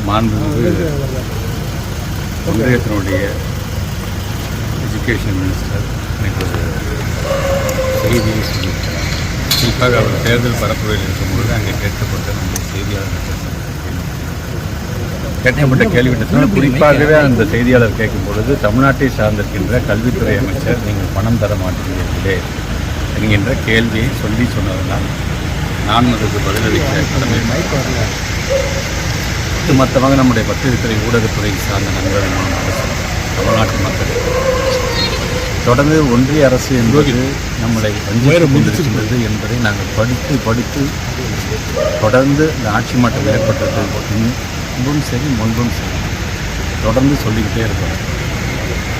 மாண்புமிகு ஒன்றியத்தினுடைய education minister எனக்கு ஒரு செய்தியை சொல்லியிருக்கிறார். குறிப்பாக அவர் தேர்தல் பரப்புரையில் இருக்கும்பொழுது அங்கே கேட்கப்பட்ட நம்முடைய செய்தியாளர்கள் கேட்கப்பட்ட கேள்வியிட்டத்தில் குறிப்பாகவே அந்த செய்தியாளர் கேட்கும் பொழுது தமிழ்நாட்டை சார்ந்திருக்கின்ற கல்வித்துறை அமைச்சர் நீங்கள் பணம் தர மாட்டீர்களே என்கின்ற கேள்வியை சொன்னதனால் நான் அதுக்கு பதிலளிக்க கடமை. ஒட்டுமொத்தமாக நம்முடைய பத்திரிகை ஊடகத்துறை சார்ந்த நண்பர்கள் தமிழ்நாட்டு மக்கள் தொடர்ந்து ஒன்றிய அரசு என்பது நம்மளை வஞ்சித்துக் கொண்டிருக்கின்றது என்பதை நாங்கள் படித்து தொடர்ந்து இந்த ஆட்சி மாற்றம் ஏற்பட்டது முன்பும் சரி முன்பும் சரி தொடர்ந்து சொல்லிக்கிட்டே இருக்கோம்.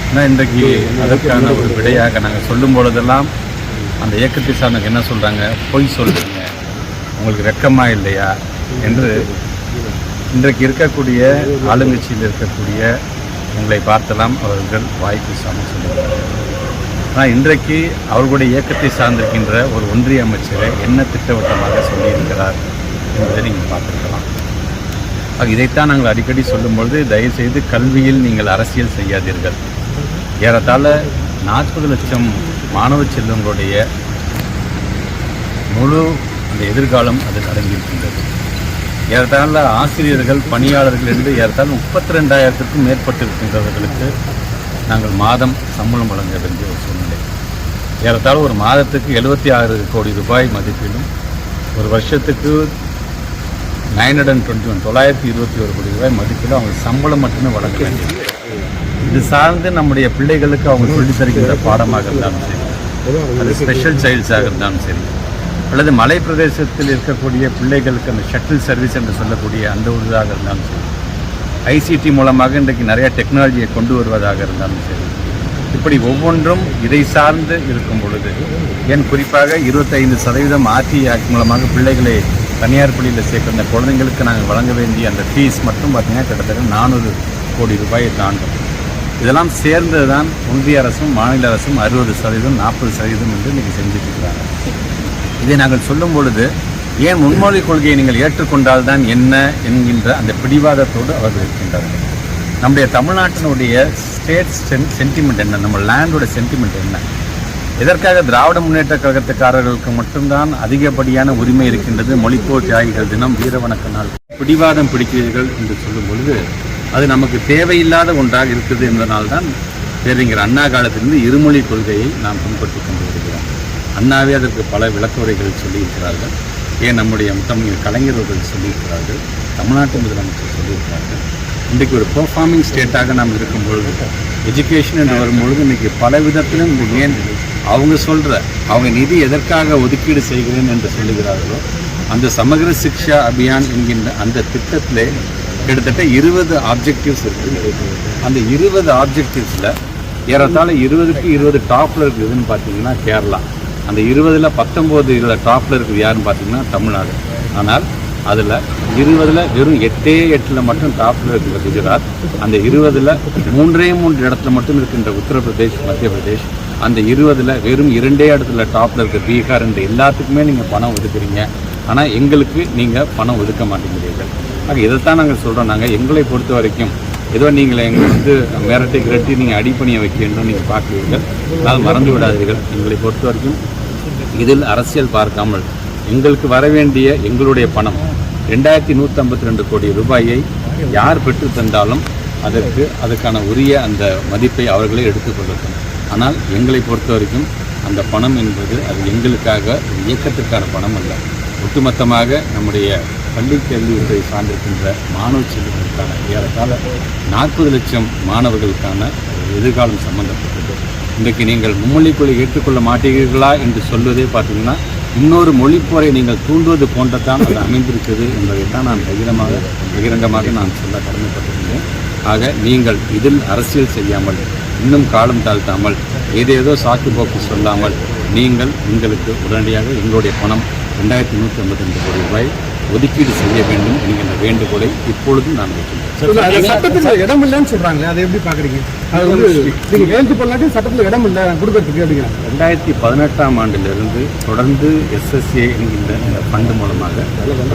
ஆனால் இன்றைக்கு அதற்கான ஒரு விடையாக நாங்கள் சொல்லும் பொழுதெல்லாம் அந்த இயக்கத்தை சார்ந்த என்ன சொல்கிறாங்க, பொய் சொல்கிறீங்க, உங்களுக்கு வெக்கமாக இல்லையா என்று இன்றைக்கு இருக்கக்கூடிய ஆளுங்கட்சியில் இருக்கக்கூடிய உங்களை பார்த்தெல்லாம் அவர்கள் வாய்ப்பு சாமி சொல்லுகிறார்கள். ஆனால் இன்றைக்கு அவர்களுடைய இயக்கத்தை சார்ந்திருக்கின்ற ஒரு ஒன்றிய அமைச்சரை என்ன திட்டவட்டமாக சொல்லியிருக்கிறார் என்பதை நீங்கள் பார்த்துருக்கலாம். இதைத்தான் நாங்கள் அடிக்கடி சொல்லும்பொழுது, தயவுசெய்து கல்வியில் நீங்கள் அரசியல் செய்யாதீர்கள். ஏறத்தாழ 40 லட்சம் மாணவ செல்வங்களுடைய முழு அந்த எதிர்காலம் அதில் அடங்கியிருக்கின்றது. ஏறத்தாழ ஆசிரியர்கள் பணியாளர்கள் என்று ஏறத்தாழ 32,000க்கும் மேற்பட்டிருக்கின்றவர்களுக்கு நாங்கள் மாதம் சம்பளம் வழங்க வேண்டிய ஒரு சூழ்நிலை. ஏறத்தாழ ஒரு மாதத்துக்கு 76 கோடி ரூபாய் மதிப்பிலும் ஒரு வருஷத்துக்கு 921 கோடி ரூபாய் மதிப்பிலும் அவங்க சம்பளம் மட்டுமே வழங்க வேண்டியது. இது சார்ந்து நம்முடைய பிள்ளைகளுக்கு அவங்க சொல்லித் தருகின்ற பாடமாக இருந்தாலும் சரி, அது ஸ்பெஷல் சைல்ட்ஸாக இருந்தாலும் சரி, அல்லது மலை பிரதேசத்தில் இருக்கக்கூடிய பிள்ளைகளுக்கு அந்த ஷட்டில் சர்வீஸ் என்று சொல்லக்கூடிய அந்த ஒரு இதாக இருந்தாலும் சரி, ஐசிடி மூலமாக இன்றைக்கு நிறைய டெக்னாலஜியை கொண்டு வருவதாக இருந்தாலும் சரி, இப்படி ஒவ்வொன்றும் இதை சார்ந்து இருக்கும் பொழுது, ஏன் குறிப்பாக 25% RTI ஆக்ட் மூலமாக பிள்ளைகளை தனியார் பள்ளியில் சேர்க்கிற அந்த குழந்தைங்களுக்கு நாங்கள் வழங்க வேண்டிய அந்த ஃபீஸ் மட்டும் பார்த்திங்கன்னா கிட்டத்தட்ட 400 கோடி ரூபாயை தாண்டும். இதெல்லாம் சேர்ந்தது தான் ஒன்றிய அரசும் மாநில அரசும் 60%, 40% என்று இன்றைக்கி செஞ்சுட்டுருக்கிறாங்க. இதை நாங்கள் சொல்லும் பொழுது, ஏன் முன்மொழி கொள்கையை நீங்கள் ஏற்றுக்கொண்டால்தான் என்ன என்கின்ற அந்த பிடிவாதத்தோடு அவர்கள் இருக்கின்றார்கள். நம்முடைய தமிழ்நாட்டினுடைய ஸ்டேட் சென்டிமெண்ட் என்ன, நம்ம லேண்டோட சென்டிமெண்ட் என்ன, இதற்காக திராவிட முன்னேற்ற கழகத்துக்காரர்களுக்கு மட்டும்தான் அதிகப்படியான உரிமை இருக்கின்றது. மொழிப்போர் தியாகிகள் தினம், வீர வணக்க நாள், பிடிவாதம் பிடிக்கிறீர்கள் என்று சொல்லும் பொழுது அது நமக்கு தேவையில்லாத ஒன்றாக இருக்குது என்பதனால்தான் பேரறிஞர் அண்ணா காலத்திலிருந்து இருமொழி கொள்கையை நாம் பின்பற்றி கொண்டு வருகிறோம். அண்ணாவே அதற்கு பல விளக்குரைகள் சொல்லியிருக்கிறார்கள். ஏன் நம்முடைய முத்தமிழ் கலைஞர்கள் சொல்லியிருக்கிறார்கள், தமிழ்நாட்டு முதலமைச்சர் சொல்லியிருக்கிறார்கள். இன்றைக்கு ஒரு பெர்ஃபார்மிங் ஸ்டேட்டாக நாம் இருக்கும்பொழுது, எஜுகேஷன் என்று வரும்பொழுது இன்றைக்கி பல விதத்திலும் ஏன் அவங்க நிதி எதற்காக ஒதுக்கீடு செய்கிறேன் என்று சொல்லுகிறார்களோ, அந்த சமகர சிக்ஷா அபியான் என்கின்ற அந்த திட்டத்திலே கிட்டத்தட்ட 20 ஆப்ஜெக்டிவ்ஸ் இருக்குது. அந்த 20 ஆப்ஜெக்டிவ்ஸில் ஏறத்தாழ 20க்கு 20 டாப்பில் இருக்குதுன்னு பார்த்தீங்கன்னா கேரளா, அந்த 20ல் 19 டாப்பில் இருக்குது யாருன்னு பார்த்தீங்கன்னா தமிழ்நாடு. ஆனால் அதில் 20ல் வெறும் 8 மட்டும் டாப்பில் இருக்கிற குஜராத், அந்த 20ல் 3 இடத்துல மட்டும் இருக்கின்ற உத்தரப்பிரதேஷ், மத்திய பிரதேஷ், அந்த 20ல் வெறும் 2 இடத்துல டாப்பில் இருக்க பீகார் என்று எல்லாத்துக்குமே நீங்கள் பணம் ஒதுக்குறீங்க. ஆனால் எங்களுக்கு நீங்கள் பணம் ஒதுக்க மாட்டேங்கிறீர்கள். இதைத்தான் நாங்கள் சொல்கிறோம். நாங்கள் எங்களை பொறுத்த வரைக்கும் ஏதோ நீங்கள் எங்களை மிரட்டி நீங்கள் அடிப்பணியை வைக்க வேண்டும் நீங்கள் பார்க்குறீர்கள். அதனால் மறந்து விடாதீர்கள். எங்களை பொறுத்த வரைக்கும் இதில் அரசியல் பார்க்காமல் எங்களுக்கு வர வேண்டிய எங்களுடைய பணம் 2152 கோடி ரூபாயை யார் பெற்று தந்தாலும் அதுக்கான உரிய அந்த மதிப்பை அவர்களே எடுத்துக்கொள்ளட்டும். ஆனால் எங்களை பொறுத்த வரைக்கும் அந்த பணம் என்பது அது எங்களுக்காக இயக்கத்திற்கான பணம் அல்ல. ஒட்டுமொத்தமாக நம்முடைய பள்ளி கல்வித்துறை சார்ந்திருக்கின்ற மாணவ செல்வங்களுக்கான ஏறத்தாழ 40 லட்சம் மாணவர்களுக்கான எதிர்காலம் சம்பந்தப்பட்டது. இன்றைக்கு நீங்கள் மும்மொழிக்குள்ளே ஏற்றுக்கொள்ள மாட்டீர்களா என்று சொல்வதே பார்த்தீங்கன்னா இன்னொரு மொழிப்போரை நீங்கள் தூண்டுவது போன்றதான் அது அமைந்திருக்கிறது என்பதைத்தான் நான் பகிரங்கமாக நான் சொல்ல கடமைப்பட்டிருந்தேன். ஆக நீங்கள் இதில் அரசியல் செய்யாமல், இன்னும் காலம் தாழ்த்தாமல், ஏதேதோ சாக்கு போக்கு சொல்லாமல் நீங்கள் எங்களுக்கு உடனடியாக எங்களுடைய பணம் 2152 கோடி ரூபாய் ஒதுக்கீடு செய்ய வேண்டும் என்கின்ற வேண்டுகோளை இப்பொழுதும் நான் வைக்கின்றேன். சட்டத்தில் இடம் இல்லைன்னு சொல்றாங்களே, அதை எப்படி பாக்குறீங்க? அது வந்து நீங்க கையெழுத்து போடலாட்டி சட்டத்தில் இடம் இல்லை கொடுக்கறதுக்கு அப்படிங்கிறாங்க. 2018ஆம் ஆண்டிலிருந்து தொடர்ந்து SSA என்கின்ற இந்த ஃபண்டு மூலமாக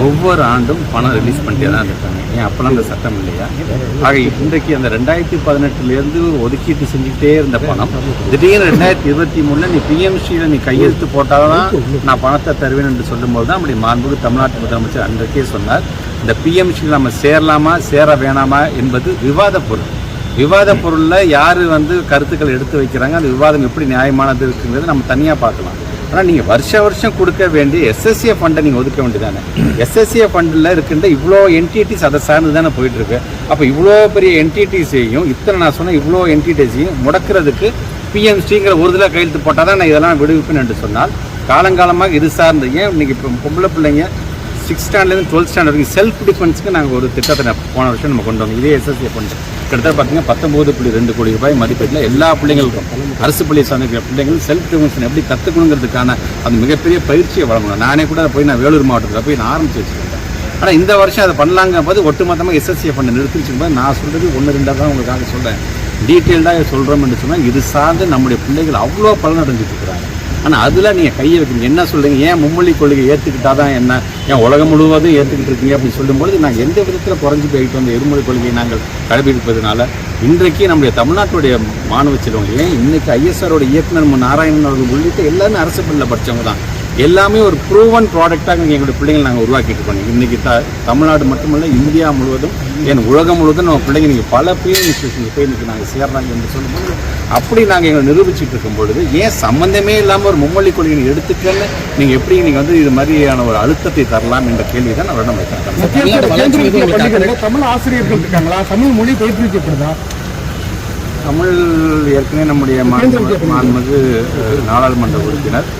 ஒவ்வொரு ஆண்டும் பணம் ரிலீஸ் பண்ணிட்டே தான் இருக்காங்க. ஏன் அப்பெல்லாம் அந்த சட்டம் இல்லையா? ஆக இன்றைக்கு அந்த 2018லேருந்து ஒதுக்கீட்டு செஞ்சுக்கிட்டே இருந்த பணம் திடீர்னு 2023 நீ PMCயில் நீ கையெழுத்து போட்டால்தான் நான் பணத்தை தருவேன் என்று சொல்லும்போது தான் அப்படி மாண்புமிகு தமிழ்நாட்டு முதலமைச்சர் அன்றைக்கே சொன்னார், இந்த PMCயில் நம்ம சேரலாமா சேர வேணாமா என்பது விவாத பொருள். விவாத பொருளில் யார் வந்து கருத்துக்கள் எடுத்து வைக்கிறாங்க, அந்த விவாதம் எப்படி நியாயமானது இருக்குங்கிறது நம்ம தனியாக பார்க்கலாம். ஆனால் நீங்கள் வருஷம் கொடுக்க வேண்டிய SSA ஃபண்டை நீங்கள் ஒதுக்க வேண்டியதானே. SSA ஃபண்டில் இருக்கின்ற இவ்வளோ என்டிடிஸ் அதை சார்ந்து தானே போயிட்டுருக்கு. அப்போ இவ்வளோ பெரிய என்டிடிஸையும் நான் சொன்ன இவ்வளோ என்டிடிஸையும் முடக்கிறதுக்கு PMCங்கிற ஒரு இதில் கையெழுத்து போட்டால் தான் நான் இதெல்லாம் விடுவிப்பேன் என்று சொன்னால் காலங்காலமாக இது சார்ந்து ஏன் இன்றைக்கி இப்போ பொம்பளை பிள்ளைங்க 6th ஸ்டாண்டர்ட்லேருந்து 12th ஸ்டாண்டர்ட் வரைக்கும் செல்ஃப் டிஃபென்ஸ்க்கு நாங்கள் ஒரு திட்டத்தை போன வருஷம் நம்ம கொண்டு வந்தோம். இதே SSA ஃபண்டு கிட்டத்தட்ட பார்த்தீங்கன்னா 19.2 கோடி ரூபாய் மதிப்பீட்டில் எல்லா பிள்ளைங்களுக்கும் அரசு பள்ளியை சார்ந்த பிள்ளைங்கள் செல்ஃப் டிஃபென்ஸ் எப்படி கற்றுக்கணுங்கிறதுக்கான அந்த மிகப்பெரிய பயிற்சியை வழங்கணும். நானே கூட போய் நான் வேலூர் மாவட்டத்தில் போய் நான் ஆரம்பிச்சு வச்சுருக்கேன். ஆனால் இந்த வருஷம் அதை பண்ணலாங்க போது ஒட்டுமொத்தமாக SSA ஃபண்டை நிறுத்திச்சும்போது நான் சொல்கிறது 1-2 தான் உங்களுக்காக சொல்கிறேன். டீட்டெயில்டாக சொல்கிறோம் என்று சொன்னால் இது சார்ந்து நம்முடைய பிள்ளைகள் அவ்வளோ பலன் அடைஞ்சிட்டு இருக்கிறாங்க. ஆனால் அதில் நீங்கள் கையை வைக்கிறீங்க. என்ன சொல்கிறீங்க, ஏன் மும்மொழி கொள்கை ஏற்றுக்கிட்டா தான் என்ன, ஏன் உலகம் முழுவதும் ஏற்றுக்கிட்டு இருக்கீங்க அப்படின்னு சொல்லும்போது நாங்கள் எந்த விதத்தில் குறைஞ்சி போயிட்டு வந்த இருமொழி கொள்கையை நாங்கள் கடைபிடிப்பதனால இன்றைக்கு நம்முடைய தமிழ்நாட்டுடைய மாணவ செல்வங்கள் ஏன் இன்றைக்கி ISRோட இயக்குனர் நாராயணன் அவர்கள் உள்ளிட்ட எல்லாமே அரசு பள்ளியில் படித்தவங்க தான். எல்லாமே ஒரு ப்ரூவன் ப்ராடக்டாக எங்களுடைய பிள்ளைகள் நாங்கள் உருவாக்கிட்டு இருக்கோம். இன்றைக்கி தமிழ்நாடு மட்டுமல்ல இந்தியா முழுவதும் ஏன் உலகம் முழுவதும் நம்ம பிள்ளைங்க நீங்கள் பல PM இன்ஸ்டியூஷனுக்கு போய் இன்றைக்கி நாங்கள் சேர்றாங்க என்று சொல்லும்போது அப்படி நாங்கள் எங்களை நிரூபிச்சுட்டு இருக்கும் பொழுது ஏன் சம்மந்தமே இல்லாமல் ஒரு மும்மொழி கொள்கையை எடுத்துக்கன்னு நீங்கள் எப்படி நீங்கள் வந்து இது மாதிரியான ஒரு அழுத்தத்தை தரலாம் என்ற கேள்வி தான் நான் நம்ம வைக்கிறேன். தமிழ் ஆசிரியர்கள் இருக்காங்களா? தமிழ் மொழி பயிற்றுவிக்கப்படுதா? தமிழ் ஏற்கனவே நம்முடைய மாண்புமிகு நாடாளுமன்ற உறுப்பினர்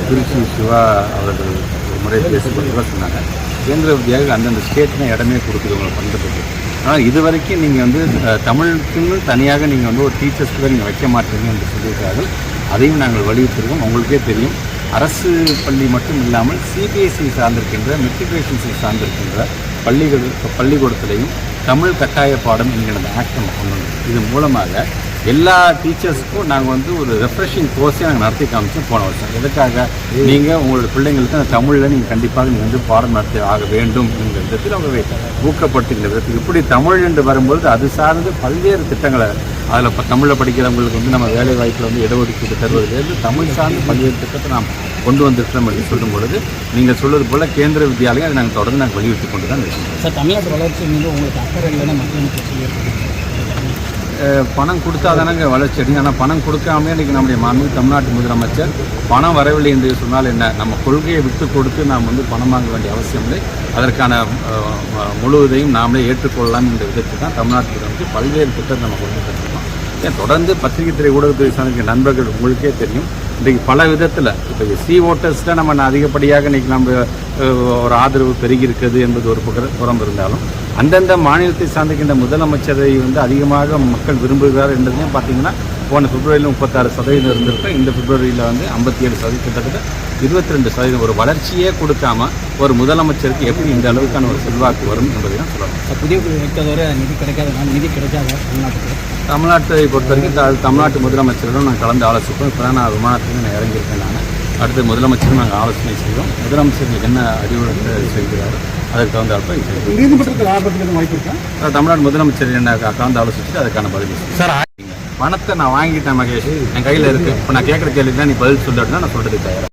திருச்சி சிவா அவர்கள் ஒரு முறை பேசும்போது சொன்னாங்க, கேந்திர வித்யாவுக்கு அந்தந்த ஸ்டேட்னா இடமே கொடுக்குது உங்களுக்கு பண்ணுறதுக்கு. ஆனால் இது வரைக்கும் நீங்கள் வந்து தமிழுக்குன்னு தனியாக நீங்கள் வந்து ஒரு டீச்சர்ஸ் கூட நீங்கள் வைக்க மாட்டீங்க என்று சொல்லியிருக்கார்கள். அதையும் நாங்கள் வலியுறுத்திருக்கோம். உங்களுக்கே தெரியும், அரசு பள்ளி மட்டும் இல்லாமல் CBSE சார்ந்திருக்கின்ற மெட்ரிகுலேஷன்ஸை சார்ந்திருக்கின்ற பள்ளிக்கூடத்திலையும் தமிழ் கட்டாய பாடம் என்கிற ஆக்ட் நம்ம கொண்டு வந்தோம். இது மூலமாக எல்லா டீச்சர்ஸுக்கும் நாங்கள் வந்து ஒரு ரெஃப்ரெஷிங் கோர்ஸே நாங்கள் நடத்தி காமிச்சோம் போன வருஷம். எதுக்காக, நீங்கள் உங்களோட பிள்ளைங்களுக்கு அந்த தமிழில் நீங்கள் கண்டிப்பாக நீங்கள் வந்து பாடம் நடத்தி ஆக வேண்டும் என்கிற விதத்தில் அவங்க ஊக்கப்படுத்துகின்ற விதத்தில் இப்படி தமிழ் என்று வரும்பொழுது அது சார்ந்து பல்வேறு திட்டங்களை அதில் இப்போ தமிழில் படிக்கிறவங்களுக்கு வந்து நம்ம வேலை வாய்ப்பில் வந்து இடஒதுக்கீடு தருவதிலிருந்து தமிழ் சார்ந்து பல்வேறு திட்டத்தை நாம் கொண்டு வந்திருக்கிறோம் என்று சொல்லும் பொழுது நீங்கள் சொல்வது போல் கேந்திர வித்யாலயம் அதை நாங்கள் தொடர்ந்து நாங்கள் வலியுறுத்தி கொண்டு தான் இருக்கோம். சார், தமிழ்நாட்டு வளர்ச்சி மீது உங்களுக்கு அக்கறை இல்லைன்னா மக்கள் பணம் கொடுத்தா தானங்க வளர்ச்சி அடையும். ஆனால் பணம் கொடுக்காமலே இன்றைக்கி நம்முடைய மாண்புமிகு தமிழ்நாட்டு முதலமைச்சர் பணம் வரவில்லை என்று சொன்னால் என்ன, நம்ம கொள்கையை விட்டு கொடுத்து நாம் வந்து பணம் வாங்க வேண்டிய அவசியம் இல்லை, அதற்கான முழுவதையும் நாமளே ஏற்றுக்கொள்ளலாம் என்ற விதத்தில் தான் தமிழ்நாட்டு முதலமைச்சர் பல்வேறு திட்டத்தை நம்ம கொண்டு வந்திருக்கோம். தொடர்ந்து பத்திரிகை துறை ஊடகத்துறை சார்ந்த நண்பர்கள் உங்களுக்கே தெரியும், இன்றைக்கு பல விதத்தில் இப்போ ஓட்டர்ஸில் நம்ம அதிகப்படியாக இன்றைக்கி நம்ம ஒரு ஆதரவு பெருகி இருக்குது என்பது ஒரு புறம் இருந்தாலும் அந்தந்த மாநிலத்தை சார்ந்திருக்கின்ற முதலமைச்சரை வந்து அதிகமாக மக்கள் விரும்புகிறார் என்றதையும் பார்த்தீங்கன்னா போன பிப்ரவரியில் 36% இருந்திருக்கும். இந்த பிப்ரவரியில் வந்து 57%, கிட்டத்தட்ட 22% ஒரு வளர்ச்சியே கொடுக்காம ஒரு முதலமைச்சருக்கு எப்படி இந்த அளவுக்கான ஒரு செல்வாக்கு வரும் என்பதை தான் சொல்லலாம். புதிய வைத்ததோட நிதி கிடைக்காத தமிழ்நாட்டை பொறுத்த வரைக்கும் தமிழ்நாட்டு முதலமைச்சரிடம் நான் கலந்து ஆலோசிப்போம். இப்போ தான் நான் விமானத்துக்கு நான் இறங்கியிருக்கேன். நான் அடுத்த முதலமைச்சரும் நாங்கள் ஆலோசனை செய்வோம். முதலமைச்சருக்கு என்ன அறிவுறுத்தல் செய்கிறார் அதற்கு தகுந்தாற்ப நீதிமன்றத்தில் ஆபத்துக்கு வாய்ப்பு இருக்கா? தமிழ்நாடு முதலமைச்சர் என்ன கலந்து ஆலோசிச்சுட்டு அதுக்கான பதில் சார். பணத்தை நான் வாங்கிட்டேன் மகேஷ், என் கையில் இருக்குது. இப்போ நான் கேட்குற கேள்விக்கு தான் நீ பதில் சொல்லிட்டுனா நான் சொல்கிறதுக்கு தயாராக